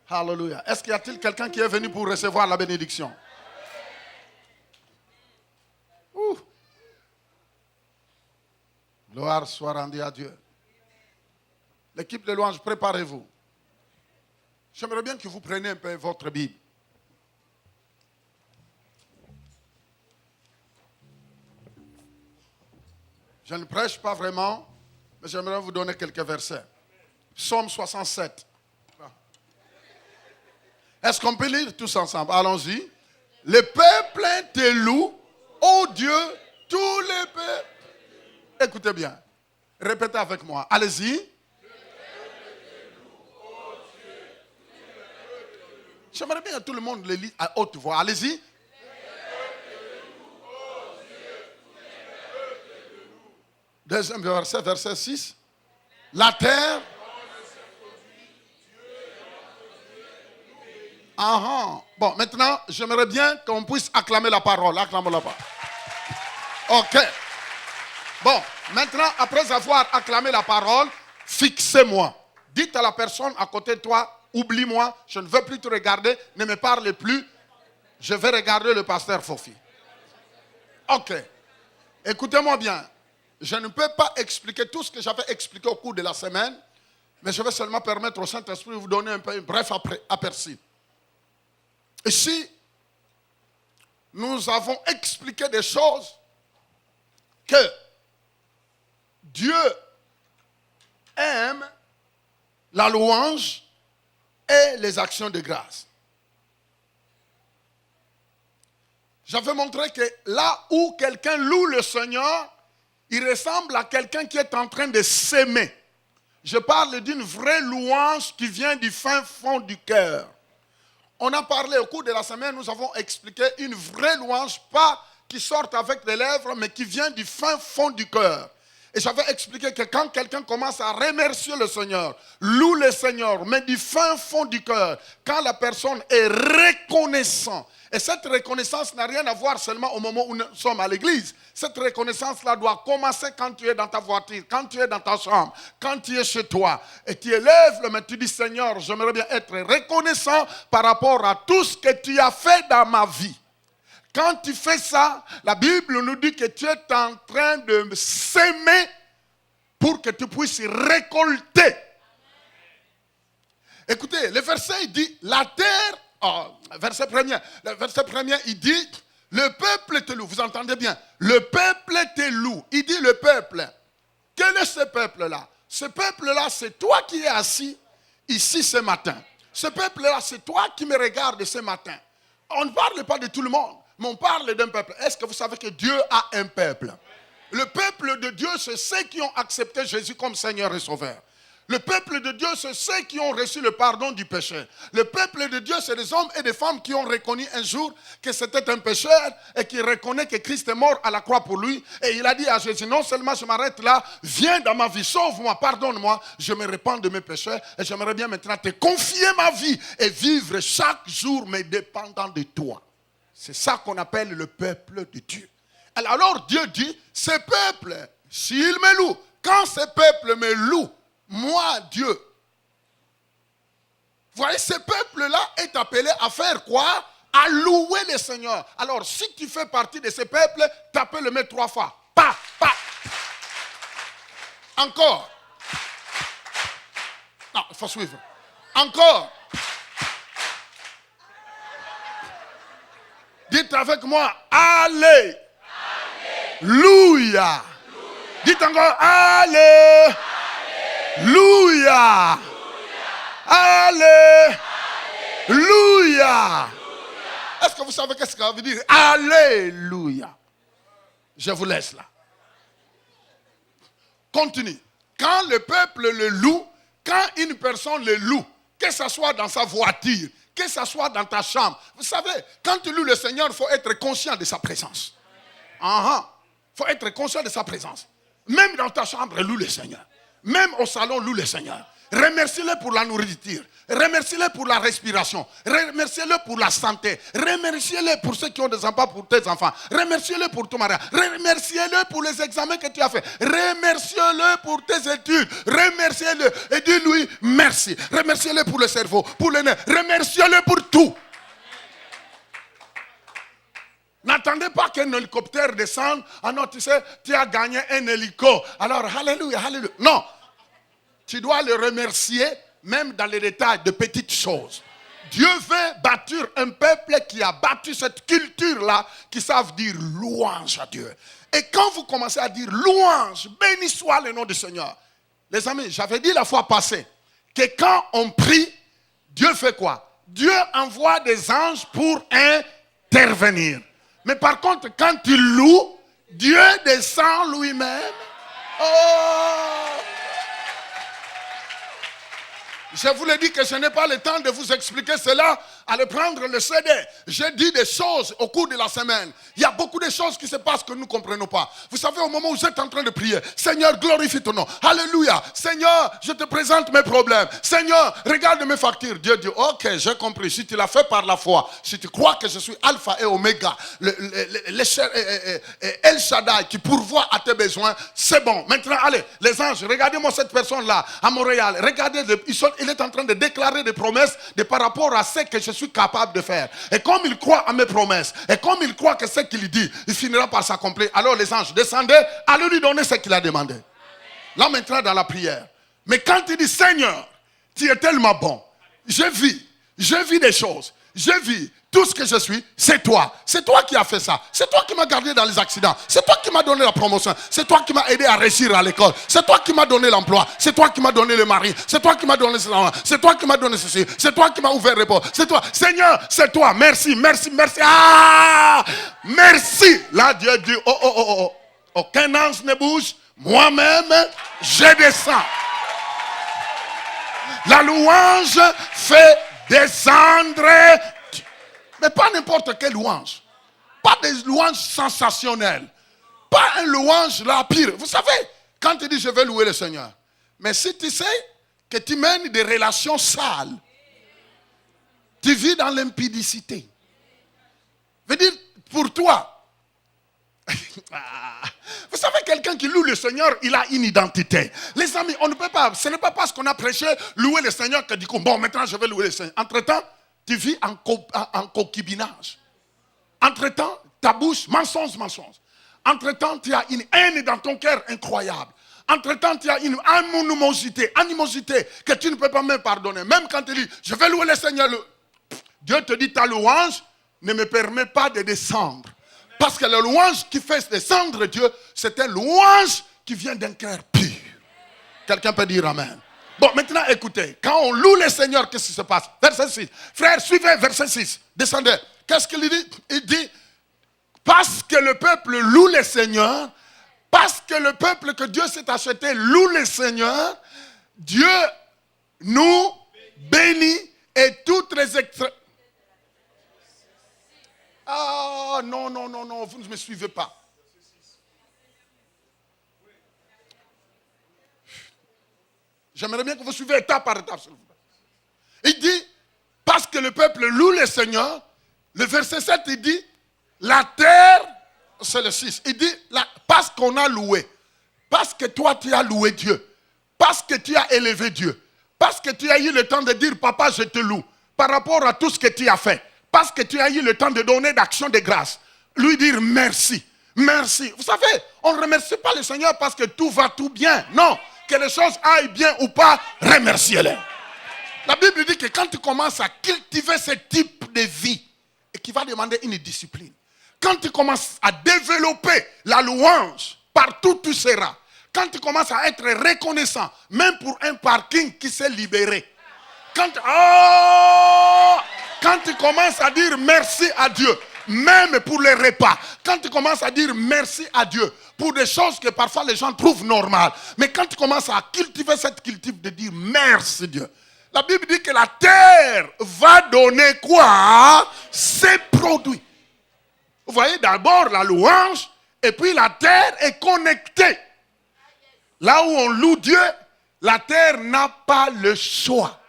Alléluia. Est-ce qu'il y a-t-il quelqu'un qui est venu pour recevoir la bénédiction? Ouh. Gloire soit rendue à Dieu. L'équipe de louange, préparez-vous. J'aimerais bien que vous preniez un peu votre Bible. Je ne prêche pas vraiment, mais j'aimerais vous donner quelques versets. Psaume 67. Est-ce qu'on peut lire tous ensemble? Allons-y. Le peuple te loue, ô Dieu, tous les peuples. Écoutez bien. Répétez avec moi. Allez-y. J'aimerais bien que tout le monde le lise à haute voix. Allez-y. Deuxième verset, verset 6. La terre. Bon, maintenant, j'aimerais bien qu'on puisse acclamer la parole. Acclamons la parole. Ok. Bon, maintenant, après avoir acclamé la parole, fixez-moi. Dites à la personne à côté de toi, oublie-moi, je ne veux plus te regarder, ne me parle plus. Je vais regarder le pasteur Fofi. Ok. Écoutez-moi bien. Je ne peux pas expliquer tout ce que j'avais expliqué au cours de la semaine, mais je vais seulement permettre au Saint-Esprit de vous donner un bref aperçu. Ici, nous avons expliqué des choses que Dieu aime la louange et les actions de grâce. J'avais montré que là où quelqu'un loue le Seigneur, il ressemble à quelqu'un qui est en train de s'aimer. Je parle d'une vraie louange qui vient du fin fond du cœur. On a parlé au cours de la semaine, nous avons expliqué une vraie louange, pas qui sort avec les lèvres, mais qui vient du fin fond du cœur. Et j'avais expliqué que quand quelqu'un commence à remercier le Seigneur, loue le Seigneur, mais du fin fond du cœur, quand la personne est reconnaissante, et cette reconnaissance n'a rien à voir seulement au moment où nous sommes à l'église. Cette reconnaissance-là doit commencer quand tu es dans ta voiture, quand tu es dans ta chambre, quand tu es chez toi. Et tu élèves le main, tu dis, Seigneur, j'aimerais bien être reconnaissant par rapport à tout ce que tu as fait dans ma vie. Quand tu fais ça, la Bible nous dit que tu es en train de s'aimer pour que tu puisses récolter. Écoutez, le verset il dit, la terre, verset premier, il dit, le peuple te loue. Vous entendez bien? Le peuple te loue. Il dit le peuple. Quel est ce peuple-là? Ce peuple-là, c'est toi qui es assis ici ce matin. Ce peuple-là, c'est toi qui me regardes ce matin. On ne parle pas de tout le monde, mais on parle d'un peuple. Est-ce que vous savez que Dieu a un peuple? Le peuple de Dieu, c'est ceux qui ont accepté Jésus comme Seigneur et Sauveur. Le peuple de Dieu, c'est ceux qui ont reçu le pardon du péché. Le peuple de Dieu, c'est des hommes et des femmes qui ont reconnu un jour que c'était un pécheur et qui reconnaît que Christ est mort à la croix pour lui. Et il a dit à Jésus, non seulement je m'arrête là, viens dans ma vie, sauve-moi, pardonne-moi, je me répands de mes péchés et j'aimerais bien maintenant te confier ma vie et vivre chaque jour mais dépendant de toi. C'est ça qu'on appelle le peuple de Dieu. Alors Dieu dit, ce peuple, s'il me loue, quand ce peuple me loue, moi, Dieu. Vous voyez, ce peuple-là est appelé à faire quoi? À louer le Seigneur. Alors, si tu fais partie de ce peuple, tapez le maître 3 fois. Pa, pa. Encore. Non, il faut suivre. Encore. Dites avec moi, allez. Alléluia. Dites encore, allez. Alléluia. Alléluia. Est-ce que vous savez qu'est-ce que ça veut dire? Alléluia. Je vous laisse là. Continue. Quand le peuple le loue, quand une personne le loue, que ce soit dans sa voiture, que ce soit dans ta chambre, vous savez, quand tu loues le Seigneur, il faut être conscient de sa présence. Il faut être conscient de sa présence. Même dans ta chambre, loue le Seigneur. Même au salon, loue le Seigneur. Remerciez-le pour la nourriture. Remerciez-le pour la respiration. Remerciez-le pour la santé. Remerciez-le pour ceux qui ont des enfants, pour tes enfants. Remerciez-le pour ton mariage. Remerciez-le pour les examens que tu as fait. Remerciez-le pour tes études. Remerciez-le et dis-lui merci. Remerciez-le pour le cerveau, pour le nez. Remerciez-le pour tout. N'attendez pas qu'un hélicoptère descende. Ah non, tu sais, tu as gagné un hélico. Alors, alléluia, alléluia. Non. Tu dois le remercier, même dans les détails de petites choses. Dieu veut bâtir un peuple qui a bâti cette culture-là, qui savent dire louange à Dieu. Et quand vous commencez à dire louange, béni soit le nom du Seigneur. Les amis, j'avais dit la fois passée que quand on prie, Dieu fait quoi? Dieu envoie des anges pour intervenir. Mais par contre, quand il loue, Dieu descend lui-même. Oh! Je vous l'ai dit que je n'ai pas le temps de vous expliquer cela. Allez prendre le CD. J'ai dit des choses au cours de la semaine. Il y a beaucoup de choses qui se passent que nous ne comprenons pas. Vous savez, au moment où vous êtes en train de prier, Seigneur, glorifie ton nom. Alléluia. Seigneur, je te présente mes problèmes. Seigneur, regarde mes factures. Dieu dit, ok, j'ai compris. Si tu l'as fait par la foi, si tu crois que je suis Alpha et Oméga, El Shaddai qui pourvoit à tes besoins, c'est bon. Maintenant, allez, les anges, regardez-moi cette personne-là à Montréal. Regardez, il est en train de déclarer des promesses par rapport à ce que je suis capable de faire. Et comme il croit à mes promesses, et comme il croit que ce qu'il dit, il finira par s'accomplir. Alors les anges, descendez, allez lui donner ce qu'il a demandé. Là maintenant dans la prière. Mais quand il dit, Seigneur, tu es tellement bon, je vis des choses, je vis tout ce que je suis, c'est toi. C'est toi qui as fait ça. C'est toi qui m'as gardé dans les accidents. C'est toi qui m'as donné la promotion. C'est toi qui m'as aidé à réussir à l'école. C'est toi qui m'as donné l'emploi. C'est toi qui m'as donné le mari. C'est toi qui m'as donné cela. C'est toi qui m'as donné ceci. C'est toi qui m'as ouvert les portes. C'est toi. Seigneur, c'est toi. Merci, merci, merci. Ah! Merci. Là, Dieu dit, oh. Aucun ange ne bouge. Moi-même, je descends. La louange fait descendre. Mais pas n'importe quelle louange. Pas des louanges sensationnelles. Pas une louange la pire. Vous savez, quand tu dis je vais louer le Seigneur. Mais si tu sais que tu mènes des relations sales. Tu vis dans l'impudicité. Veut dire, pour toi. Vous savez, quelqu'un qui loue le Seigneur, il a une identité. Les amis, on ne peut pas. Ce n'est pas parce qu'on a prêché louer le Seigneur que du coup, bon, maintenant je vais louer le Seigneur. Entre-temps, tu vis en concubinage. Entre-temps, ta bouche, mensonge. Entre-temps, tu as une haine dans ton cœur incroyable. Entre-temps, tu as une animosité que tu ne peux pas même pardonner. Même quand tu dis, je vais louer le Seigneur, Dieu te dit, ta louange ne me permet pas de descendre. Parce que la louange qui fait descendre Dieu, c'est une louange qui vient d'un cœur pur. Quelqu'un peut dire amen. Bon, maintenant, écoutez. Quand on loue le Seigneur, qu'est-ce qui se passe? Verset 6. Frère, suivez verset 6. Descendez. Qu'est-ce qu'il dit? Il dit, parce que le peuple loue le Seigneur, parce que le peuple que Dieu s'est acheté loue le Seigneur, Dieu nous bénit et toutes les extra... Ah, non, vous ne me suivez pas. J'aimerais bien que vous suiviez étape par étape. Il dit, parce que le peuple loue le Seigneur, le verset 7, il dit, la terre, c'est le 6, il dit, parce qu'on a loué, parce que toi tu as loué Dieu, parce que tu as élevé Dieu, parce que tu as eu le temps de dire, papa, je te loue, par rapport à tout ce que tu as fait, parce que tu as eu le temps de donner d'action de grâce, lui dire merci, merci. Vous savez, on ne remercie pas le Seigneur parce que tout va tout bien, non. Que les choses aillent bien ou pas, remerciez-les. La Bible dit que quand tu commences à cultiver ce type de vie, et qui va demander une discipline, quand tu commences à développer la louange, partout tu seras. Quand tu commences à être reconnaissant, même pour un parking qui s'est libéré. Quand tu commences à dire merci à Dieu, même pour les repas, quand tu commences à dire merci à Dieu, pour des choses que parfois les gens trouvent normales, mais quand tu commences à cultiver cette culture de dire merci Dieu, la Bible dit que la terre va donner quoi? Ses produits. Vous voyez, d'abord la louange, et puis la terre est connectée. Là où on loue Dieu, La terre n'a pas le choix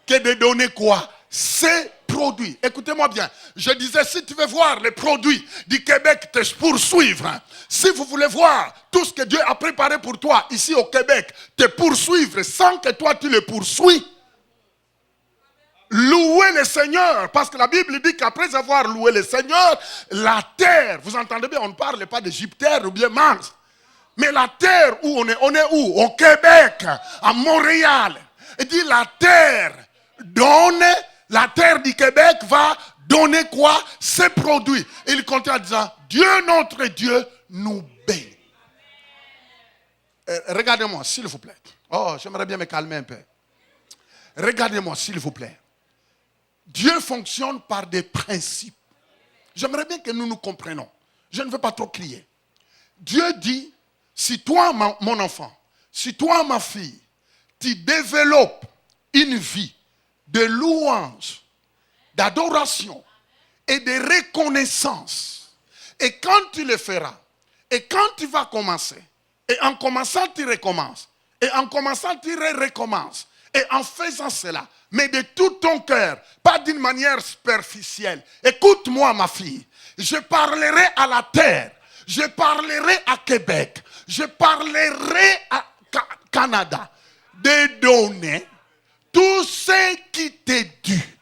que de donner quoi? Ses produits. Écoutez-moi bien. Je disais, si tu veux voir les produits du Québec te poursuivre, si vous voulez voir tout ce que Dieu a préparé pour toi ici au Québec te poursuivre sans que toi tu le poursuis, louez le Seigneur, parce que la Bible dit qu'après avoir loué le Seigneur, la terre, vous entendez bien, on ne parle pas d'Égyptère ou bien Mars, mais la terre où on est où? Au Québec, à Montréal. Il dit la terre donne, la terre du Québec va donner quoi? Ses produits. Et il continue en disant, Dieu notre Dieu nous bénit. Regardez-moi, s'il vous plaît. Oh, j'aimerais bien me calmer un peu. Regardez-moi, s'il vous plaît. Dieu fonctionne par des principes. J'aimerais bien que nous nous comprenions. Je ne veux pas trop crier. Dieu dit, si toi, mon enfant, si toi, ma fille, tu développes une vie de louange, d'adoration et de reconnaissance, et quand tu le feras, et quand tu vas commencer, et en commençant, tu recommences, et en commençant, tu recommences, et en faisant cela, mais de tout ton cœur, pas d'une manière superficielle. Écoute-moi, ma fille, je parlerai à la terre, je parlerai à Québec, je parlerai à Canada, de donner tout ce qui t'est dû.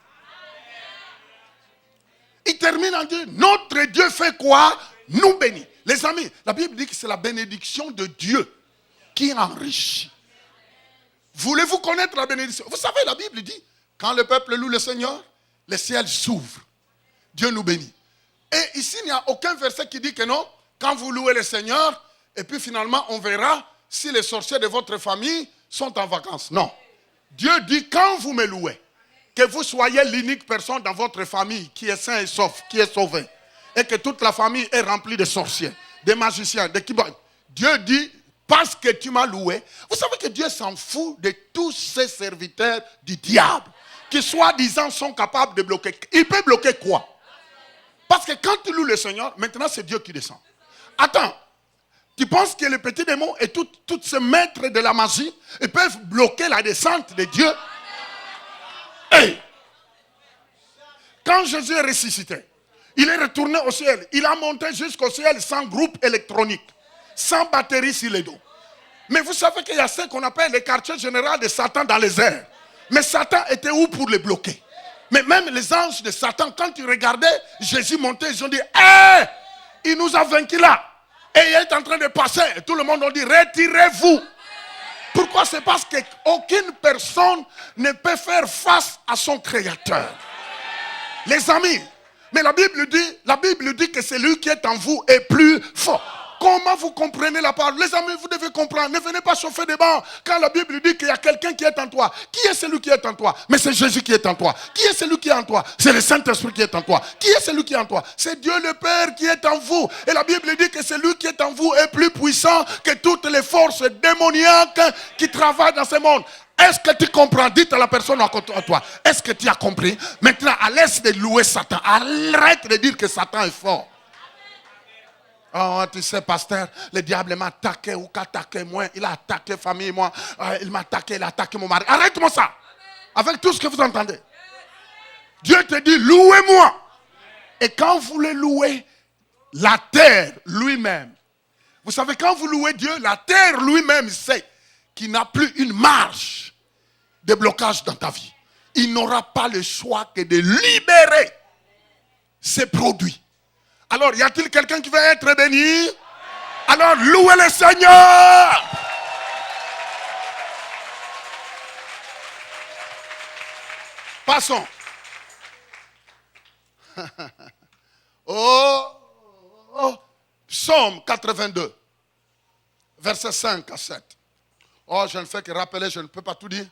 Il termine en Dieu. Notre Dieu fait quoi? Nous bénit. Les amis, la Bible dit que c'est la bénédiction de Dieu qui enrichit. Voulez-vous connaître la bénédiction? Vous savez, la Bible dit, quand le peuple loue le Seigneur, le ciel s'ouvre. Dieu nous bénit. Et ici, il n'y a aucun verset qui dit que non, quand vous louez le Seigneur, et puis finalement, on verra si les sorciers de votre famille sont en vacances. Non. Dieu dit, quand vous me louez, que vous soyez l'unique personne dans votre famille qui est sain et sauf, qui est sauvé, et que toute la famille est remplie de sorciers, de magiciens, de kibons. Dieu dit, parce que tu m'as loué, vous savez que Dieu s'en fout de tous ces serviteurs du diable, qui soi-disant sont capables de bloquer. Il peut bloquer quoi? Parce que quand tu loues le Seigneur, maintenant c'est Dieu qui descend. Attends, tu penses que les petits démons et tous ces maîtres de la magie, ils peuvent bloquer la descente de Dieu? Hey! Quand Jésus est ressuscité, il est retourné au ciel. Il a monté jusqu'au ciel sans groupe électronique, sans batterie sur les dos. Mais vous savez qu'il y a ce qu'on appelle le quartier général de Satan dans les airs. Mais Satan était où pour les bloquer? Mais même les anges de Satan, quand ils regardaient Jésus monter, ils ont dit, hey! Il nous a vaincus là. Et il est en train de passer. Et tout le monde a dit, retirez-vous. Pourquoi? C'est parce qu'aucune personne ne peut faire face à son Créateur. Les amis, mais la Bible dit que celui qui est en vous est plus fort. Comment vous comprenez la parole? Les amis, vous devez comprendre. Ne venez pas chauffer des bancs quand la Bible dit qu'il y a quelqu'un qui est en toi. Qui est celui qui est en toi? Mais c'est Jésus qui est en toi. Qui est celui qui est en toi? C'est le Saint-Esprit qui est en toi. Qui est celui qui est en toi? C'est Dieu le Père qui est en vous. Et la Bible dit que celui qui est en vous est plus puissant que toutes les forces démoniaques qui travaillent dans ce monde. Est-ce que tu comprends? Dites à la personne à côté de toi. Est-ce que tu as compris? Maintenant, laisse de louer Satan. Arrête de dire que Satan est fort. Oh, tu sais, pasteur, le diable m'a attaqué ou qu'a attaqué moi. Il a attaqué famille, moi. Il m'a attaqué, il a attaqué mon mari. Arrête-moi ça. Avec tout ce que vous entendez. Dieu te dit, louez-moi. Et quand vous le louez, la terre lui-même. Vous savez, quand vous louez Dieu, la terre lui-même sait qu'il n'a plus une marge de blocage dans ta vie. Il n'aura pas le choix que de libérer ses produits. Alors, y a-t-il quelqu'un qui veut être béni? Alors, louez le Seigneur! Passons. Psaume 82, versets 5 à 7. Oh, je ne fais que rappeler, je ne peux pas tout dire.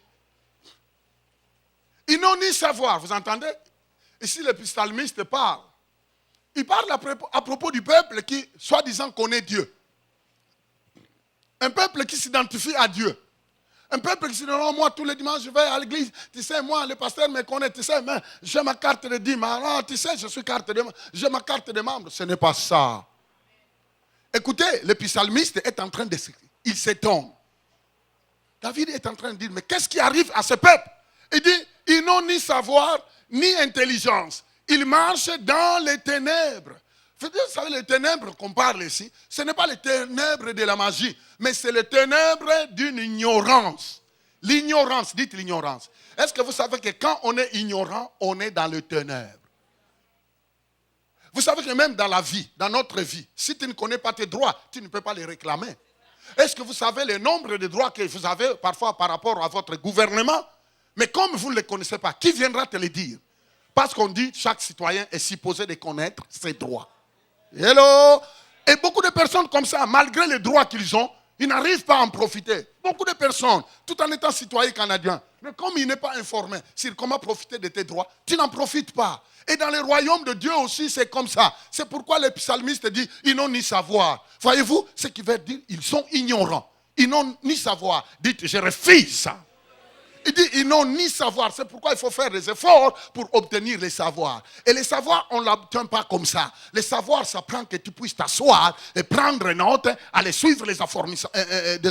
Ils n'ont ni savoir, vous entendez? Ici, le psalmiste parle. Il parle à propos du peuple qui, soi-disant, connaît Dieu. Un peuple qui s'identifie à Dieu. Un peuple qui se dit, non, moi, tous les dimanches, je vais à l'église. Tu sais, moi, le pasteur me connaît. Tu sais, mais j'ai ma carte de dîme. Non, tu sais, j'ai ma carte de membre. Ce n'est pas ça. Écoutez, le psalmiste est en train de... Il s'étonne. David est en train de dire, mais qu'est-ce qui arrive à ce peuple? Il dit, ils n'ont ni savoir, ni intelligence. Ils marchent dans les ténèbres. Vous savez, les ténèbres qu'on parle ici, ce n'est pas les ténèbres de la magie, mais c'est les ténèbres d'une ignorance. L'ignorance, dites l'ignorance. Est-ce que vous savez que quand on est ignorant, on est dans les ténèbres? Vous savez que même dans la vie, dans notre vie, si tu ne connais pas tes droits, tu ne peux pas les réclamer. Est-ce que vous savez le nombre de droits que vous avez parfois par rapport à votre gouvernement? Mais comme vous ne les connaissez pas, qui viendra te le dire? Parce qu'on dit chaque citoyen est supposé de connaître ses droits. Hello! Et beaucoup de personnes comme ça, malgré les droits qu'ils ont, ils n'arrivent pas à en profiter. Beaucoup de personnes, tout en étant citoyen canadien, mais comme il n'est pas informé sur comment profiter de tes droits, tu n'en profites pas. Et dans le royaume de Dieu aussi, c'est comme ça. C'est pourquoi le psalmiste dit, ils n'ont ni savoir. Voyez-vous, ce qui veut dire, ils sont ignorants. Ils n'ont ni savoir. Dites, je refuse ça. Il dit, ils n'ont ni savoir. C'est pourquoi il faut faire des efforts pour obtenir les savoirs. Et les savoirs, on ne l'obtient pas comme ça. Les savoirs, ça prend que tu puisses t'asseoir et prendre note, aller suivre des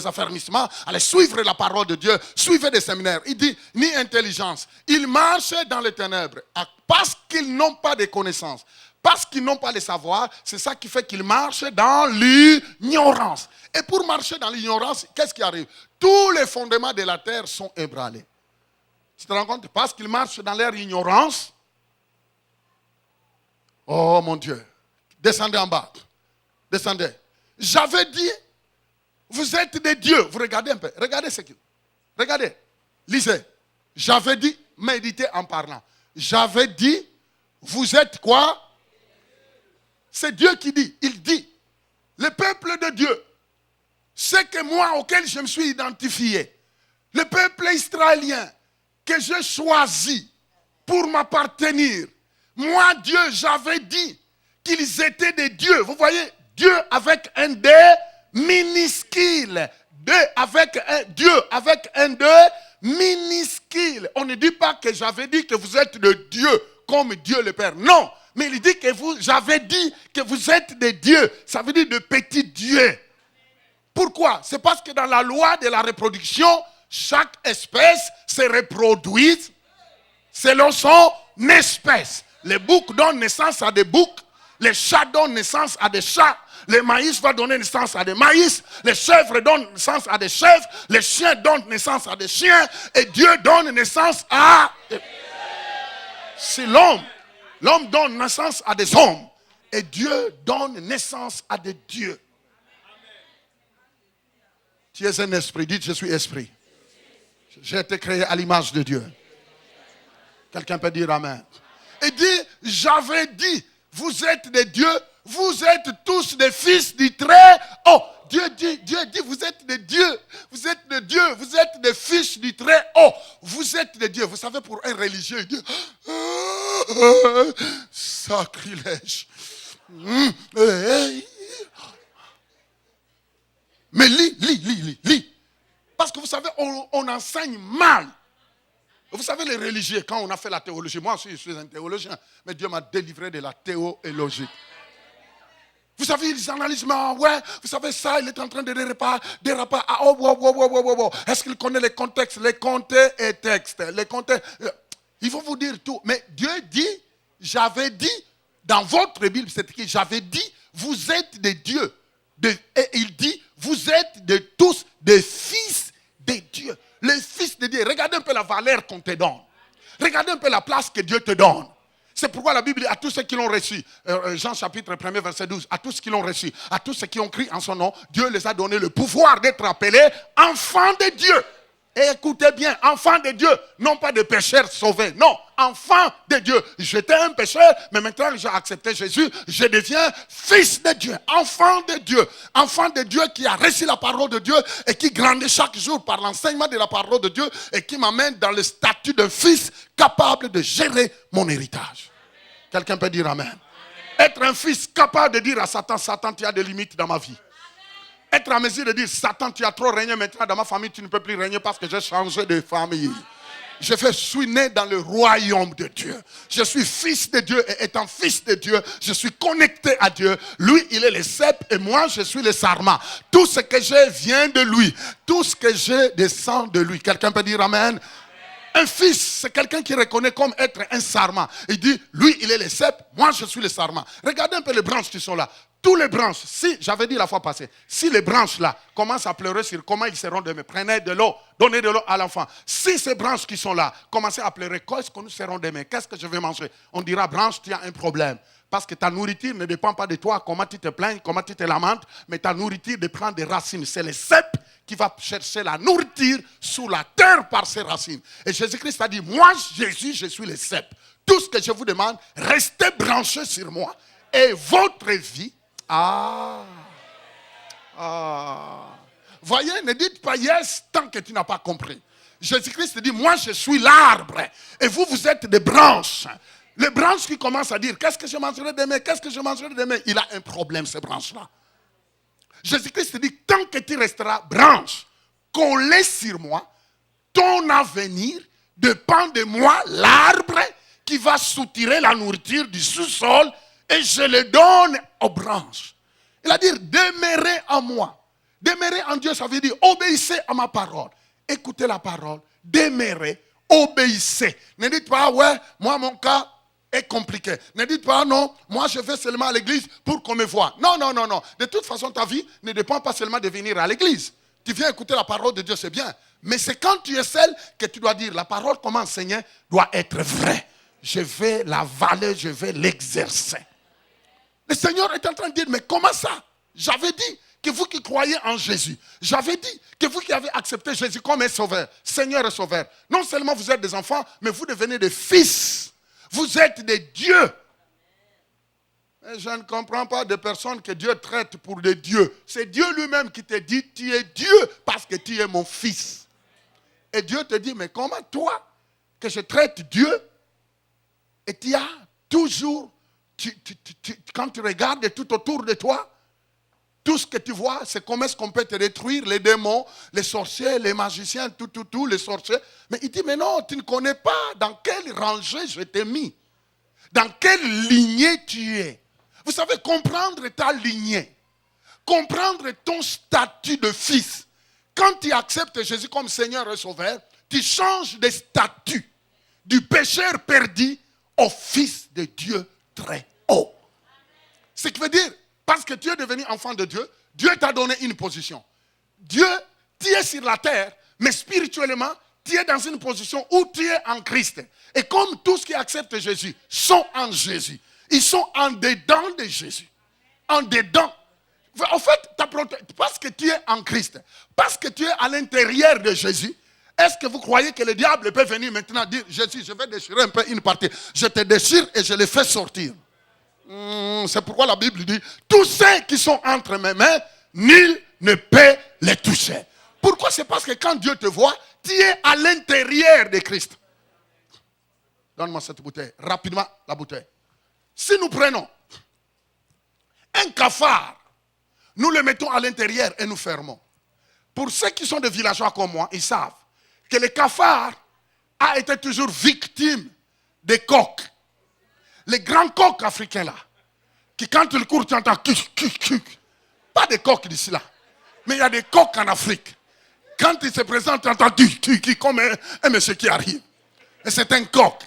affermissements, aller suivre la parole de Dieu, suivre des séminaires. Il dit, ni intelligence. Ils marchent dans les ténèbres parce qu'ils n'ont pas de connaissances. Parce qu'ils n'ont pas les savoirs, c'est ça qui fait qu'ils marchent dans l'ignorance. Et pour marcher dans l'ignorance, qu'est-ce qui arrive? Tous les fondements de la terre sont ébranlés. Tu te rends compte? Parce qu'ils marchent dans leur ignorance. Oh mon Dieu. Descendez en bas. Descendez. J'avais dit, vous êtes des dieux. Vous regardez un peu. Regardez ce que. Regardez. Lisez. J'avais dit, méditez en parlant. J'avais dit, vous êtes quoi? C'est Dieu qui dit. Il dit, le peuple de Dieu, c'est que moi auquel je me suis identifié, le peuple israélien que j'ai choisi pour m'appartenir, moi Dieu, j'avais dit qu'ils étaient des dieux. Vous voyez, Dieu avec un D minuscule. Dieu avec un D minuscule. On ne dit pas que j'avais dit que vous êtes de Dieu comme Dieu le Père. Non. Mais il dit que j'avais dit que vous êtes des dieux. Ça veut dire de petits dieux. Pourquoi? C'est parce que dans la loi de la reproduction, chaque espèce se reproduit selon son espèce. Les boucs donnent naissance à des boucs. Les chats donnent naissance à des chats. Le maïs va donner naissance à des maïs. Les chèvres donnent naissance à des chèvres. Les chiens donnent naissance à des chiens. Et Dieu donne naissance à... C'est l'homme. L'homme donne naissance à des hommes. Et Dieu donne naissance à des dieux. Tu es un esprit. Dites, je suis esprit. J'ai été créé à l'image de Dieu. Quelqu'un peut dire amen. Et dit, j'avais dit, vous êtes des dieux, vous êtes tous des fils du Très-Haut. Dieu dit, vous êtes des dieux, vous êtes des dieux, vous êtes des fils du Très-Haut. Vous êtes des dieux. Vous savez, pour un religieux, il dit, sacrilège. Mais lis. Parce que vous savez, on enseigne mal. Vous savez, les religieux, quand on a fait la théologie, moi aussi je suis un théologien, mais Dieu m'a délivré de la théologie. Vous savez, ils analysent, ouais, vous savez ça, il est en train de déraper. Est-ce qu'il connaît les contextes? Les contextes et textes. Les contextes, il faut vous dire tout. Mais Dieu dit, j'avais dit, dans votre Bible, c'est écrit, j'avais dit, vous êtes des dieux. Et il dit, vous êtes de tous des fils de Dieu. Les fils de Dieu. Regardez un peu la valeur qu'on te donne. Regardez un peu la place que Dieu te donne. C'est pourquoi la Bible dit à tous ceux qui l'ont reçu, Jean chapitre 1er verset 12, à tous qui l'ont reçu, à tous ceux qui ont crié en son nom, Dieu les a donné le pouvoir d'être appelés enfants de Dieu. Et écoutez bien, enfants de Dieu, non pas de pécheurs sauvés, non, enfants de Dieu. J'étais un pécheur, mais maintenant que j'ai accepté Jésus, je deviens fils de Dieu, enfant de Dieu qui a reçu la parole de Dieu et qui grandit chaque jour par l'enseignement de la parole de Dieu et qui m'amène dans le statut de fils capable de gérer mon héritage. Quelqu'un peut dire amen. Être un fils capable de dire à Satan, Satan, tu as des limites dans ma vie. Être en mesure de dire, Satan, tu as trop régné maintenant dans ma famille, tu ne peux plus régner parce que j'ai changé de famille. Je suis né dans le royaume de Dieu. Je suis fils de Dieu et étant fils de Dieu, je suis connecté à Dieu. Lui, il est le cep et moi, je suis le sarment. Tout ce que j'ai vient de lui. Tout ce que j'ai descend de lui. Quelqu'un peut dire amen? Un fils, c'est quelqu'un qui reconnaît comme être un sarment. Il dit, lui, il est le cep, moi, je suis le sarment. Regardez un peu les branches qui sont là. Tous les branches, si, j'avais dit la fois passée, si les branches là commencent à pleurer sur comment ils seront demain, prenez de l'eau, donnez de l'eau à l'enfant. Si ces branches qui sont là commencent à pleurer, qu'est-ce que nous serons demain? Qu'est-ce que je vais manger? On dira, branche, tu as un problème. Parce que ta nourriture ne dépend pas de toi, comment tu te plains, comment tu te lamentes, mais ta nourriture dépend des racines. C'est le cep qui va chercher la nourriture sous la terre par ses racines. Et Jésus-Christ a dit, moi, Jésus, je suis le cep. Tout ce que je vous demande, restez branchés sur moi. Et votre vie, voyez, ne dites pas yes tant que tu n'as pas compris. Jésus-Christ dit, moi, je suis l'arbre. Et vous, vous êtes des branches. Les branches qui commencent à dire, qu'est-ce que je mangerai demain? Qu'est-ce que je mangerai demain? Il a un problème, ces branches-là. Jésus-Christ dit, tant que tu resteras branche, collé sur moi, ton avenir dépend de moi, l'arbre qui va soutirer la nourriture du sous-sol et je le donne aux branches. Il a dit, demeurez en moi. Demeurer en Dieu, ça veut dire, obéissez à ma parole. Écoutez la parole, demeurez, obéissez. Ne dites pas, ouais, moi mon cas est compliqué. Ne dites pas, non, moi je vais seulement à l'église pour qu'on me voie. Non, non, non, non. De toute façon, ta vie ne dépend pas seulement de venir à l'église. Tu viens écouter la parole de Dieu, c'est bien. Mais c'est quand tu es seul que tu dois dire, la parole qu'on m'a enseignée doit être vraie. Je vais la valer, je vais l'exercer. Le Seigneur est en train de dire, mais comment ça? J'avais dit que vous qui croyez en Jésus, j'avais dit que vous qui avez accepté Jésus comme un sauveur, Seigneur et sauveur, non seulement vous êtes des enfants, mais vous devenez des fils. Vous êtes des dieux. Et je ne comprends pas de personnes que Dieu traite pour des dieux. C'est Dieu lui-même qui te dit, tu es Dieu parce que tu es mon fils. Et Dieu te dit, mais comment toi, que je traite Dieu, et tu as toujours, quand tu regardes tout autour de toi, tout ce que tu vois, c'est comment est-ce qu'on peut te détruire, les démons, les sorciers, les magiciens, tout, les sorciers. Mais il dit, mais non, tu ne connais pas dans quelle rangée je t'ai mis. Dans quelle lignée tu es. Vous savez, comprendre ta lignée, comprendre ton statut de fils. Quand tu acceptes Jésus comme Seigneur et Sauveur, tu changes de statut du pécheur perdu au fils de Dieu très haut. Ce qui veut dire, parce que tu es devenu enfant de Dieu, Dieu t'a donné une position. Dieu, tu es sur la terre, mais spirituellement, tu es dans une position où tu es en Christ. Et comme tous qui acceptent Jésus sont en Jésus, ils sont en dedans de Jésus. En dedans. En fait, parce que tu es en Christ, parce que tu es à l'intérieur de Jésus, est-ce que vous croyez que le diable peut venir maintenant dire, Jésus, je vais déchirer un peu une partie. Je te déchire et je les fais sortir. C'est pourquoi la Bible dit, tous ceux qui sont entre mes mains, nul ne peut les toucher. Pourquoi? C'est parce que quand Dieu te voit, tu es à l'intérieur de Christ. Donne-moi cette bouteille. Rapidement, la bouteille. Si nous prenons un cafard, nous le mettons à l'intérieur et nous fermons. Pour ceux qui sont des villageois comme moi, ils savent que le cafard a été toujours victime des coqs. Les grands coqs africains là, qui quand ils courent, tu entends pas des coqs d'ici là, mais il y a des coqs en Afrique. Quand ils se présentent, tu entends comme un monsieur qui arrive. Et c'est un coq.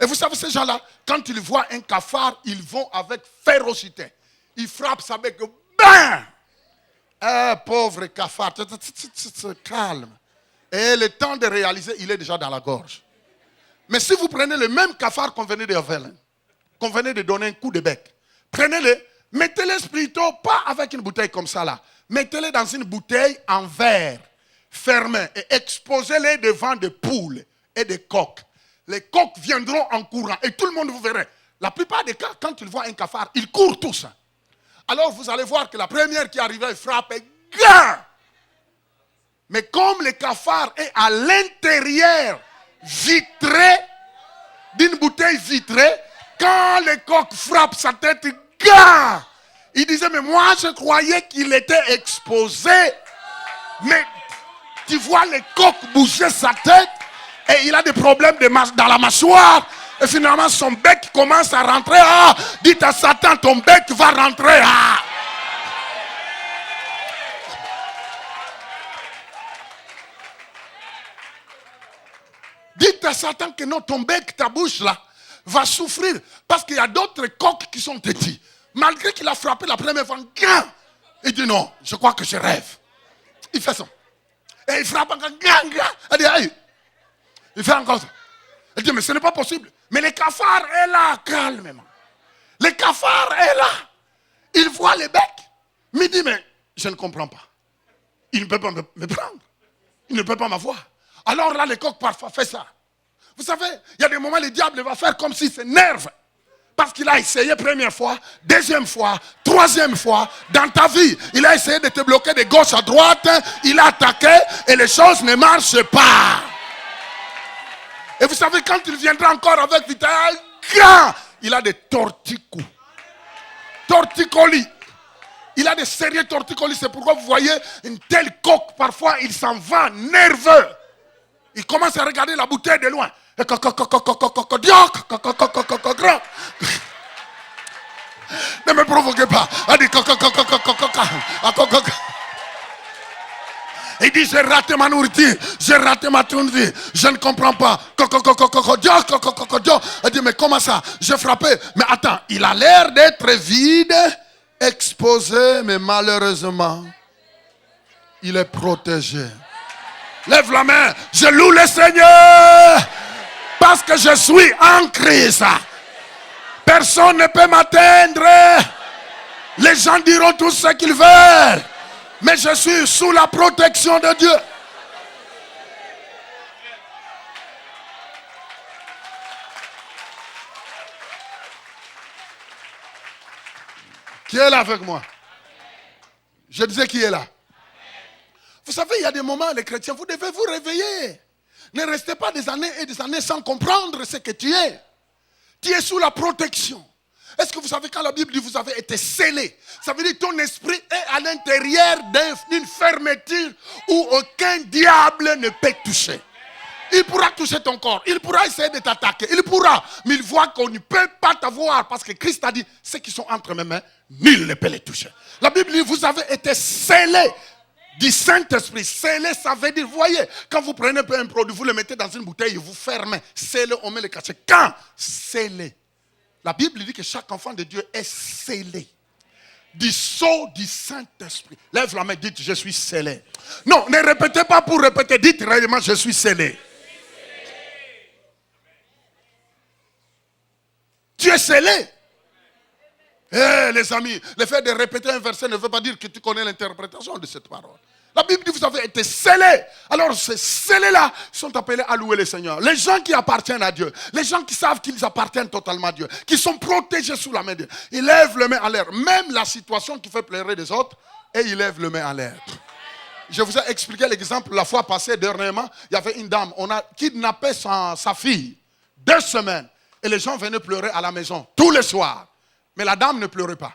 Et vous savez, ces gens-là, quand ils voient un cafard, ils vont avec férocité. Ils frappent ça avec bam! Pauvre cafard, calme. Et le temps de réaliser, il est déjà dans la gorge. Mais si vous prenez le même cafard qu'on venait de faire, qu'on venait de donner un coup de bec, prenez-le, mettez-le plutôt pas avec une bouteille comme ça là, mettez-le dans une bouteille en verre, fermée, et exposez-les devant des poules et des coqs. Les coqs viendront en courant et tout le monde vous verra. La plupart des cas, quand ils voient un cafard, ils courent tous. Alors vous allez voir que la première qui arrivait frappe et gagne. Mais comme le cafard est à l'intérieur vitré, d'une bouteille vitrée, quand le coq frappe sa tête, gagne. Il disait, mais moi je croyais qu'il était exposé. Mais tu vois le coq bouger sa tête, Et il a des problèmes dans la mâchoire. Et finalement, son bec commence à rentrer. Ah, dites à Satan, ton bec va rentrer. Ah. Dites à Satan que non, ton bec, ta bouche là, va souffrir. Parce qu'il y a d'autres coqs qui sont petits. Malgré qu'il a frappé la première fois, il dit non, je crois que je rêve. Il fait ça. Et il frappe encore. Il dit, hey. Il fait encore ça. Il dit, mais ce n'est pas possible. Mais le cafard est là, calmement. Le cafard est là. Il voit les becs. Mais il dit, mais je ne comprends pas. Il ne peut pas me prendre. Il ne peut pas m'avoir. Alors là, le coq parfois fait ça. Vous savez, il y a des moments où le diable va faire comme s'il s'énerve. Parce qu'il a essayé première fois, deuxième fois, troisième fois. Dans ta vie, il a essayé de te bloquer de gauche à droite. Il a attaqué et les choses ne marchent pas. Et vous savez, quand il viendra encore avec vitesse, il a des torticolis. Torticolis. Il a des sérieux torticolis. C'est pourquoi vous voyez une telle coque. Parfois, il s'en va nerveux. Il commence à regarder la bouteille de loin. Ne me provoquez pas. Il dit, j'ai raté ma nourriture, j'ai raté ma nourriture, je ne comprends pas. Il dit, mais comment ça? J'ai frappé. Mais attends, il a l'air d'être vide, exposé, mais malheureusement, il est protégé. Lève la main, je loue le Seigneur, parce que je suis en Christ. Personne ne peut m'atteindre. Les gens diront tout ce qu'ils veulent. Mais je suis sous la protection de Dieu. Qui est là avec moi? Je disais qui est là. Vous savez, il y a des moments, les chrétiens, vous devez vous réveiller. Ne restez pas des années et des années sans comprendre ce que tu es. Tu es sous la protection. Est-ce que vous savez quand la Bible dit vous avez été scellé? Ça veut dire que ton esprit est à l'intérieur d'une fermeture où aucun diable ne peut toucher. Il pourra toucher ton corps. Il pourra essayer de t'attaquer. Il pourra. Mais il voit qu'on ne peut pas t'avoir. Parce que Christ a dit, ceux qui sont entre mes mains, nul ne peut les toucher. La Bible dit, vous avez été scellés du Saint-Esprit. Scellé, ça veut dire, vous voyez, quand vous prenez un produit, vous le mettez dans une bouteille, vous fermez. Scellé, on met le cachet. Quand? Scellé. La Bible dit que chaque enfant de Dieu est scellé. Du sceau du Saint-Esprit. Lève la main, dites, je suis scellé. Non, ne répétez pas pour répéter. Dites réellement, je suis scellé. Tu es scellé. Eh les amis, le fait de répéter un verset ne veut pas dire que tu connais l'interprétation de cette parole. La Bible dit que vous avez été scellés. Alors ces scellés-là sont appelés à louer le Seigneur. Les gens qui appartiennent à Dieu, les gens qui savent qu'ils appartiennent totalement à Dieu, qui sont protégés sous la main de Dieu, ils lèvent le main en l'air. Même la situation qui fait pleurer des autres, et ils lèvent le main en l'air. Je vous ai expliqué l'exemple la fois passée, dernièrement. Il y avait une dame, on a kidnappé sa fille 2 semaines. Et les gens venaient pleurer à la maison tous les soirs. Mais la dame ne pleurait pas.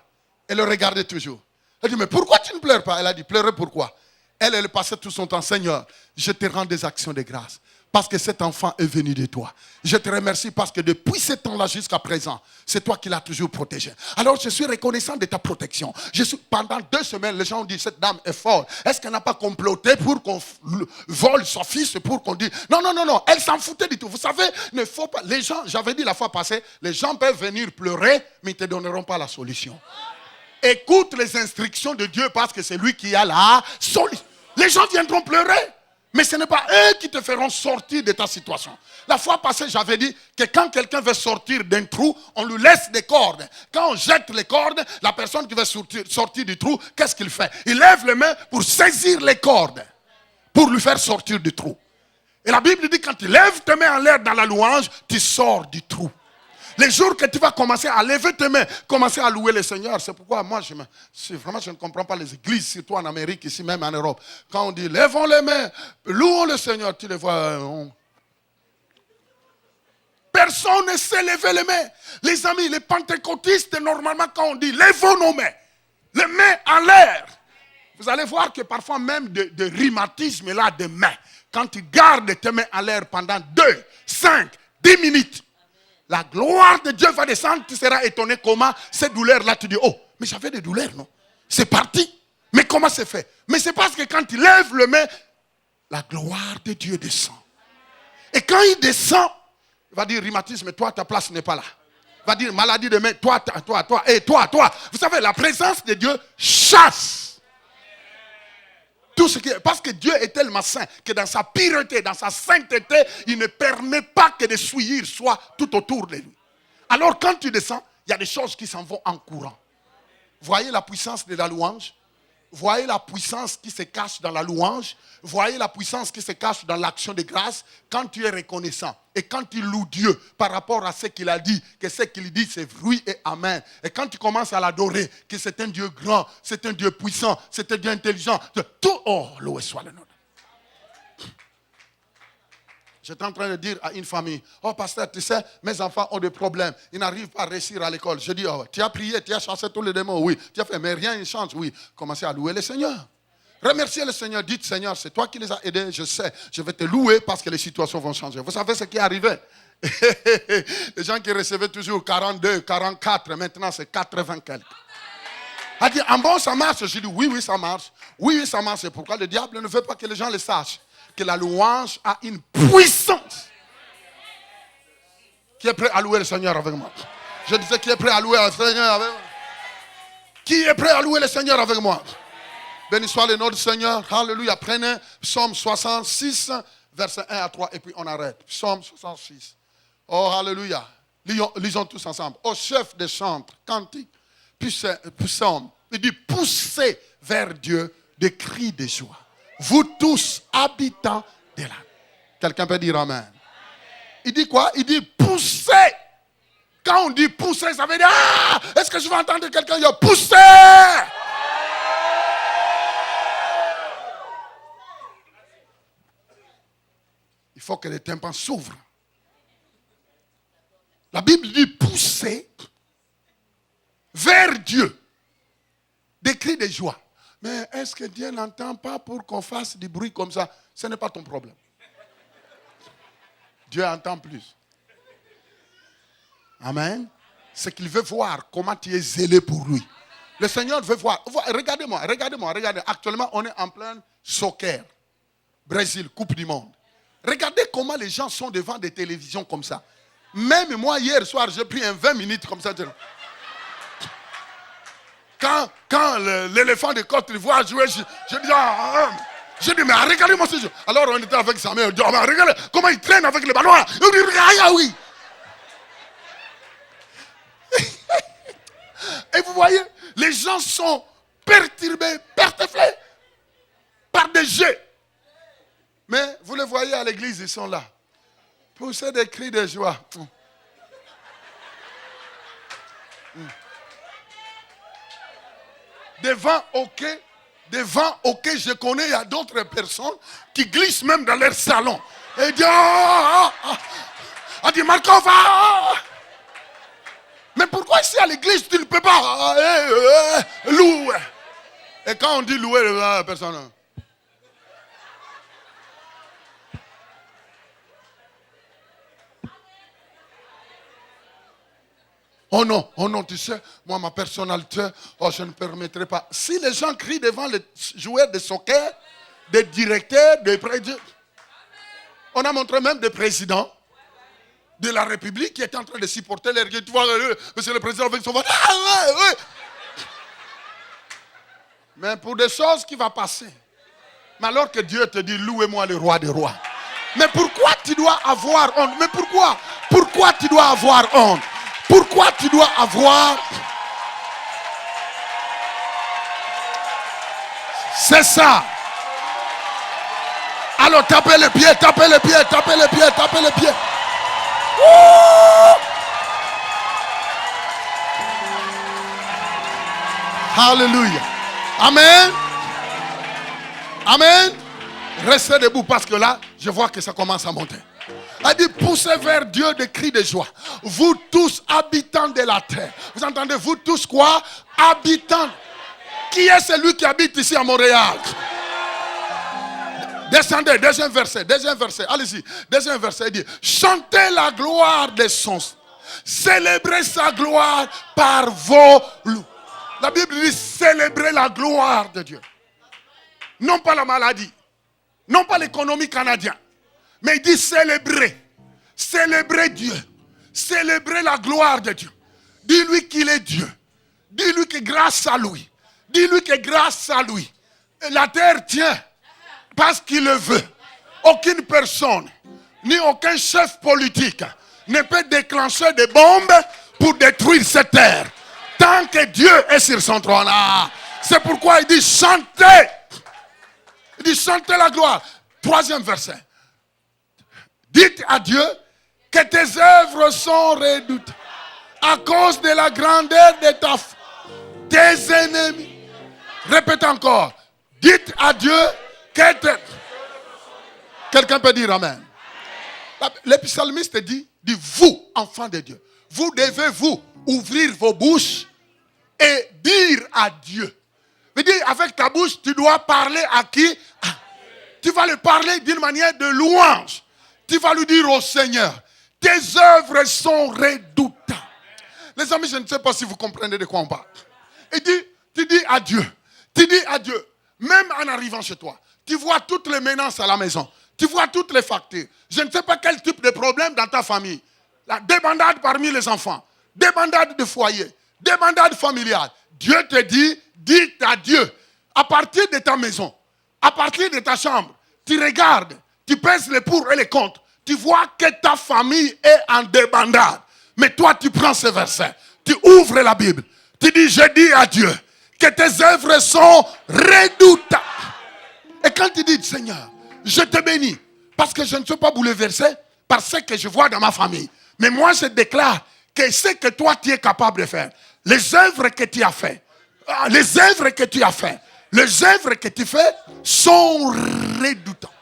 Elle le regardait toujours. Elle dit, mais pourquoi tu ne pleures pas? Elle a dit, pleurer pourquoi? Elle passait tout son temps, Seigneur, je te rends des actions de grâce. Parce que cet enfant est venu de toi. Je te remercie parce que depuis ce temps-là jusqu'à présent, c'est toi qui l'as toujours protégé. Alors je suis reconnaissant de ta protection. Pendant 2 semaines, les gens ont dit, cette dame est folle. Est-ce qu'elle n'a pas comploté pour qu'on vole son fils, pour qu'on dise... Non, non, non, non, elle s'en foutait du tout. Vous savez, il ne faut pas... Les gens, j'avais dit la fois passée, les gens peuvent venir pleurer, mais ils ne te donneront pas la solution. Écoute les instructions de Dieu parce que c'est lui qui a la solution. Les gens viendront pleurer, mais ce n'est pas eux qui te feront sortir de ta situation. La fois passée, j'avais dit que quand quelqu'un veut sortir d'un trou, on lui laisse des cordes. Quand on jette les cordes, la personne qui veut sortir du trou, qu'est-ce qu'il fait? Il lève les mains pour saisir les cordes, pour lui faire sortir du trou. Et la Bible dit, quand tu lèves tes mains en l'air dans la louange, tu sors du trou. Les jours que tu vas commencer à lever tes mains, commencer à louer le Seigneur, c'est pourquoi moi, vraiment, je ne comprends pas les églises, surtout en Amérique, ici même en Europe. Quand on dit, lèvons les mains, louons le Seigneur, tu les vois. Personne ne sait lever les mains. Les amis, les pentecôtistes, normalement, quand on dit, lèvons nos mains, les mains en l'air. Vous allez voir que parfois même de rhumatisme là de mains, quand tu gardes tes mains en l'air pendant 2, 5, 10 minutes, la gloire de Dieu va descendre, tu seras étonné comment ces douleurs-là, tu dis, oh, mais j'avais des douleurs, non? C'est parti. Mais comment c'est fait? Mais c'est parce que quand tu lèves le main, la gloire de Dieu descend. Et quand il descend, il va dire, rhumatisme, toi, ta place n'est pas là. Il va dire, maladie de main, toi, et toi. Vous savez, la présence de Dieu chasse tout ce qui est. Parce que Dieu est tellement saint que dans sa pureté, dans sa sainteté, il ne permet pas que des souillures soient tout autour de lui. Alors quand tu descends, il y a des choses qui s'en vont en courant. Voyez la puissance de la louange. Voyez la puissance qui se cache dans la louange. Voyez la puissance qui se cache dans l'action de grâce. Quand tu es reconnaissant et quand tu loues Dieu par rapport à ce qu'il a dit, que ce qu'il dit c'est oui et amen. Et quand tu commences à l'adorer, que c'est un Dieu grand, c'est un Dieu puissant, c'est un Dieu intelligent. Tout, oh, loué soit le nom. J'étais en train de dire à une famille, oh pasteur, tu sais, mes enfants ont des problèmes, ils n'arrivent pas à réussir à l'école. Je dis, oh, tu as prié, tu as chassé tous les démons, oui. Tu as fait, mais rien ne change, oui. Commencez à louer le Seigneur. Remerciez le Seigneur, dites Seigneur, c'est toi qui les as aidés, je sais, je vais te louer parce que les situations vont changer. Vous savez ce qui est arrivé? Les gens qui recevaient toujours 42, 44, maintenant c'est 80 quelques. A dit, en bon ça marche? Je dis, oui, ça marche. Oui, ça marche. C'est pourquoi le diable ne veut pas que les gens le sachent. Que la louange a une puissance. Qui est prêt à louer le Seigneur avec moi? Je disais, qui est prêt à louer le Seigneur avec moi? Qui est prêt à louer le Seigneur avec moi? Béni soit le nom du Seigneur. Alléluia. Prenez Psaume 66, versets 1 à 3, et puis on arrête. Psaume 66. Oh, alléluia. Lisons tous ensemble. Au chef des chantres, cantique, psaume. Il dit, poussez vers Dieu des cris de joie. Vous tous, habitants de la terre. Quelqu'un peut dire amen. Il dit quoi? Il dit poussez. Quand on dit pousser, ça veut dire, ah, est-ce que je vais entendre quelqu'un dire pousser? Il faut que les tympans s'ouvrent. La Bible dit pousser vers Dieu des cris de joie. Mais est-ce que Dieu n'entend pas pour qu'on fasse du bruit comme ça? Ce n'est pas ton problème. Dieu entend plus. Amen. C'est qu'il veut voir comment tu es zélé pour lui. Le Seigneur veut voir. Regardez-moi. Actuellement, on est en plein soccer. Brésil, Coupe du Monde. Regardez comment les gens sont devant des télévisions comme ça. Même moi, hier soir, j'ai pris un 20 minutes comme ça. Quand l'éléphant de Côte d'Ivoire jouait, je dis, mais regardez-moi ce jeu. Alors on était avec sa mère, on dit, oh, regardez comment il traîne avec le ballon. Il dit, ah oui. Et vous voyez, les gens sont perturbés, pertéflés par des jeux. Mais vous les voyez à l'église, ils sont là. Pousser des cris de joie. Devant auquel je connais, il y a d'autres personnes qui glissent même dans leur salon. Et disent, dit Marco, va. Mais pourquoi ici à l'église tu ne peux pas louer? Et quand on dit louer, la personne. Oh non, tu sais, moi, ma personnalité, je ne permettrai pas. Si les gens crient devant les joueurs de soccer, des directeurs, des présidents, on a montré même des présidents de la République qui étaient en train de supporter leur gueule. Tu vois, monsieur le président avec son vote. Ouais. Mais pour des choses qui vont passer. Mais alors que Dieu te dit, louez-moi le roi des rois. Mais pourquoi tu dois avoir honte? Mais pourquoi tu dois avoir honte? Pourquoi tu dois avoir... C'est ça. Alors tapez les pieds. Alléluia. Amen. Restez debout parce que là, je vois que ça commence à monter. Elle dit, poussez vers Dieu des cris de joie. Vous tous habitants de la terre. Vous entendez, vous tous quoi? Habitants. Qui est celui qui habite ici à Montréal? Descendez, deuxième verset, allez-y. Deuxième verset, il dit, chantez la gloire de son, célébrez sa gloire par vos loups. La Bible dit, célébrez la gloire de Dieu. Non pas la maladie, non pas l'économie canadienne, mais il dit célébrer. Célébrez Dieu, célébrez la gloire de Dieu. Dis-lui qu'il est Dieu. Dis-lui que grâce à lui, dis-lui que grâce à lui, la terre tient. Parce qu'il le veut. Aucune personne, ni aucun chef politique ne peut déclencher des bombes pour détruire cette terre. Tant que Dieu est sur son trône. Ah, c'est pourquoi il dit chantez. Il dit chantez la gloire. Troisième verset. Dites à Dieu que tes œuvres sont redoutables à cause de la grandeur de tes ennemis. Répète encore. Dites à Dieu que quelqu'un peut dire amen. Le psalmiste dit vous, enfants de Dieu, vous devez vous ouvrir vos bouches et dire à Dieu. Mais dire avec ta bouche, tu dois parler à qui? Tu vas le parler d'une manière de louange. Tu vas lui dire au Seigneur, tes œuvres sont redoutables. Les amis, je ne sais pas si vous comprenez de quoi on parle. Et tu dis à Dieu, même en arrivant chez toi, tu vois toutes les menaces à la maison. Tu vois toutes les factures. Je ne sais pas quel type de problème dans ta famille. La débandade parmi les enfants. Débandade de foyer. Débandade familiale. Dieu te dit, dis à Dieu, à partir de ta maison, à partir de ta chambre, tu regardes, tu pèses les pour et les contre. Tu vois que ta famille est en débandade. Mais toi, tu prends ce verset. Tu ouvres la Bible. Tu dis, je dis à Dieu que tes œuvres sont redoutables. Et quand tu dis, Seigneur, je te bénis, parce que je ne suis pas bouleversé par ce que je vois dans ma famille. Mais moi, je déclare que ce que toi, tu es capable de faire, les œuvres que tu as fait, les œuvres que tu as fait, les œuvres que tu fais sont redoutables.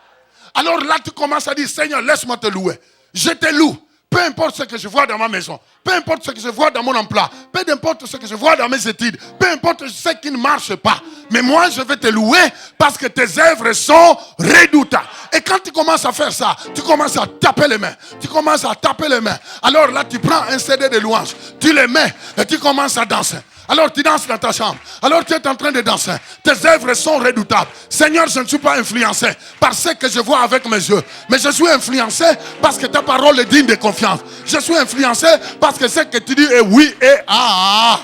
Alors là, tu commences à dire, Seigneur, laisse-moi te louer. Je te loue. Peu importe ce que je vois dans ma maison, peu importe ce que je vois dans mon emploi, peu importe ce que je vois dans mes études, peu importe ce qui ne marche pas. Mais moi, je vais te louer parce que tes œuvres sont redoutables. Et quand tu commences à faire ça, tu commences à taper les mains. Tu commences à taper les mains. Alors là, tu prends un CD de louanges, tu les mets et tu commences à danser. Alors tu danses dans ta chambre. Alors tu es en train de danser. Tes œuvres sont redoutables. Seigneur, je ne suis pas influencé par ce que je vois avec mes yeux. Mais je suis influencé parce que ta parole est digne de confiance. Je suis influencé parce que ce que tu dis est oui et ah.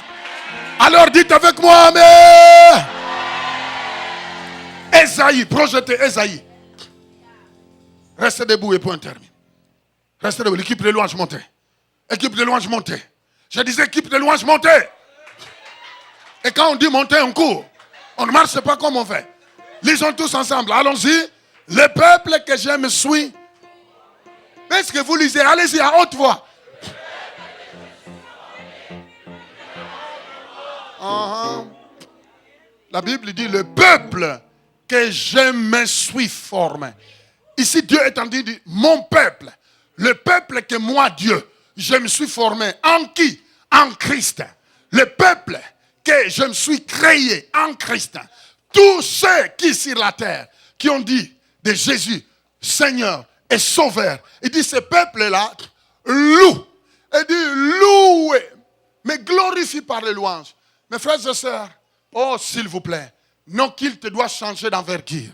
Alors dites avec moi, amen. Esaïe, projetez Esaïe. Restez debout et point terminé. Restez debout. L'équipe de louange montée. Équipe de louange montée. Je disais équipe de louange montée. Et quand on dit monter, on court. On ne marche pas comme on fait. Lisons tous ensemble. Allons-y. Le peuple que je me suis. Est-ce que vous lisez? Allez-y à haute voix. La Bible dit le peuple que je me suis formé. Ici, Dieu est en train de dire mon peuple. Le peuple que moi, Dieu, je me suis formé. En qui? En Christ. Le peuple que je me suis créé en Christ. Tous ceux qui sur la terre, qui ont dit de Jésus, Seigneur et Sauveur. Il dit ce peuple-là, loue. Il dit louez, mais glorifie par les louanges. Mes frères et sœurs, oh s'il vous plaît, non qu'il te doit changer d'envergure.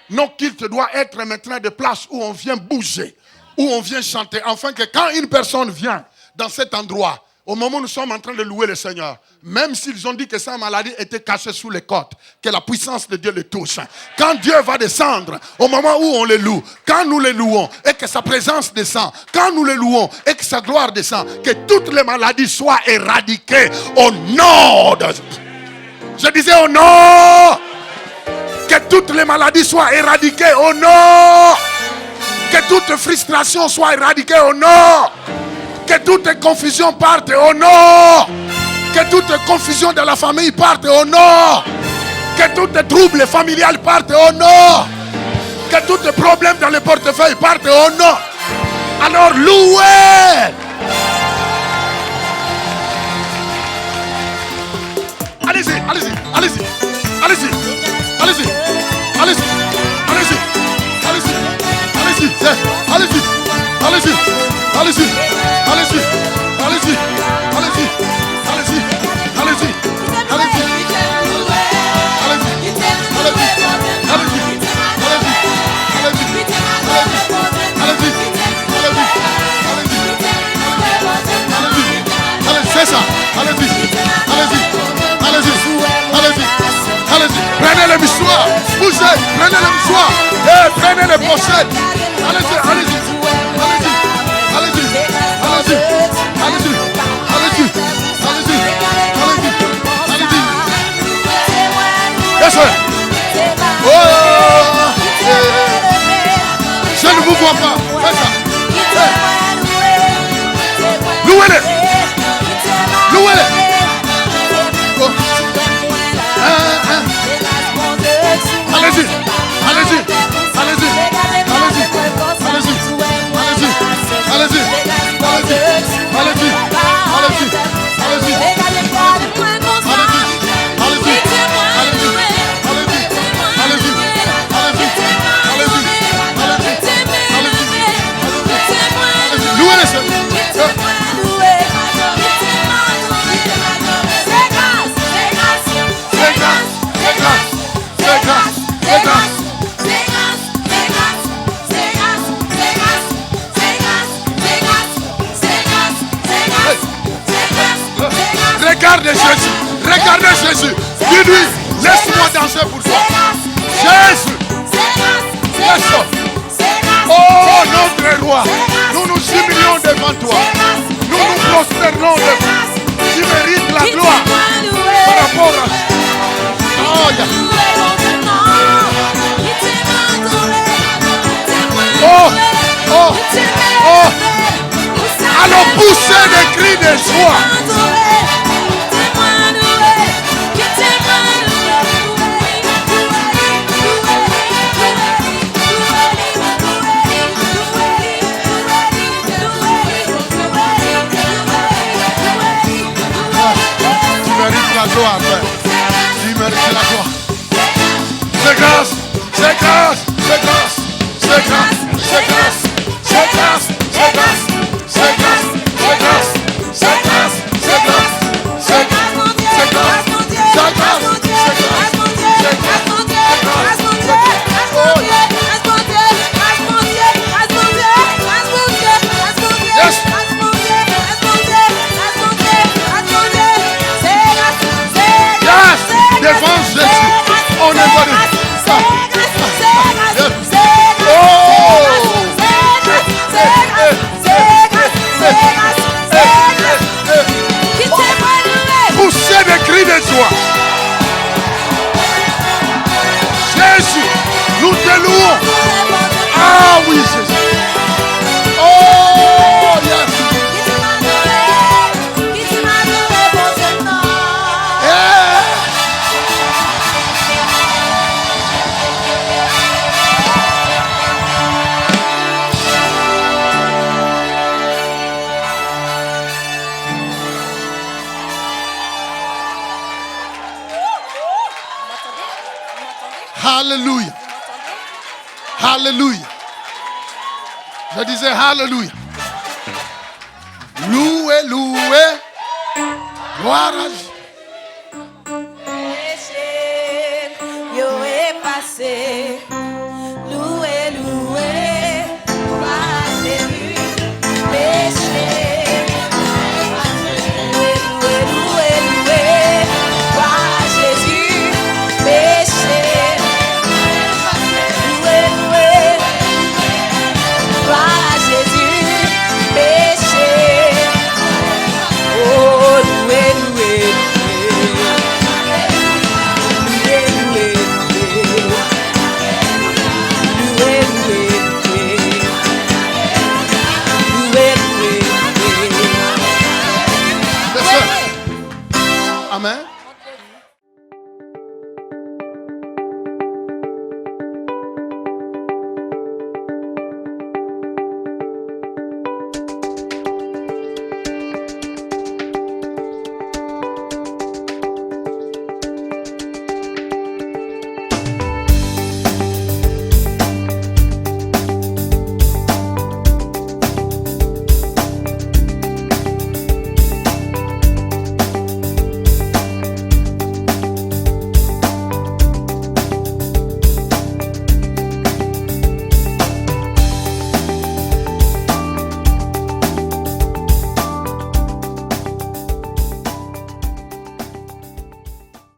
Non qu'il te doit être maintenant de place où on vient bouger, où on vient chanter. Afin que quand une personne vient dans cet endroit, au moment où nous sommes en train de louer le Seigneur, même s'ils ont dit que sa maladie était cachée sous les côtes, que la puissance de Dieu le touche. Quand Dieu va descendre, au moment où on le loue, quand nous le louons et que sa présence descend, quand nous le louons et que sa gloire descend, que toutes les maladies soient éradiquées au nom de... Je disais au nom. Que toutes les maladies soient éradiquées au nom. Que toute frustration soit éradiquée au nom. Que toute confusion parte au nom. Que toute confusion de la famille parte au nom. Que tout trouble familial parte au nom. Que tout problème dans le portefeuille parte au nom. Alors louez. allez-y, allez-y, allez-y, allez-y, allez-y, allez-y, allez-y, allez-y, allez-y, allez-y, allez-y, allez-y, allez-y, allez-y, allez-y, allez-y, allez-y, allez-y. C'est ça. Allez-y. Allez-y. Allez-y. Allez-y. Allez-y. Prenez le mouchoir. Poussez. Prenez le mouchoir. Et prenez les pochettes. Allez-y. Allez-y. Allez-y. Allez-y. Allez-y. Allez-y. Allez-y. Allez-y. Allez-y. Allez-y. Yes, sir. Oh. Je ne vous vois pas. Faites ça. Louez-le. Louez-le. Oh. Allez-y. Allez-y. Allez-y. Allez-y. Allez-y. Allez-y. Allez-y. Allez-y. Allez-y. Allez-y. Allez-y. Allez-y. Regardez Jésus, regardez Jésus. Dis-lui, laisse-moi danser pour toi. Jésus, laisse-moi. Oh notre roi, nous nous humilions devant toi. Nous nous prosternons devant toi. Tu mérites la gloire par rapport à... Oh, yeah. Oh, oh, oh. Allons pousser des cris de joie. La gloire, Père. Tu mérites la gloire. C'est grâce, c'est grâce, c'est grâce, c'est grâce, c'est grâce, c'est grâce, c'est grâce, c'est grâce, c'est grâce, c'est grâce, c'est grâce, c'est grâce, c'est grâce, c'est grâce, devant Jésus, on est venu. Poussez des cris de joie. Jésus, nous te louons. Ah oui, Jésus. Oh, yes. Hallelujah. Hallelujah. Je disais Hallelujah. Louez, louez. Gloire à Dieu.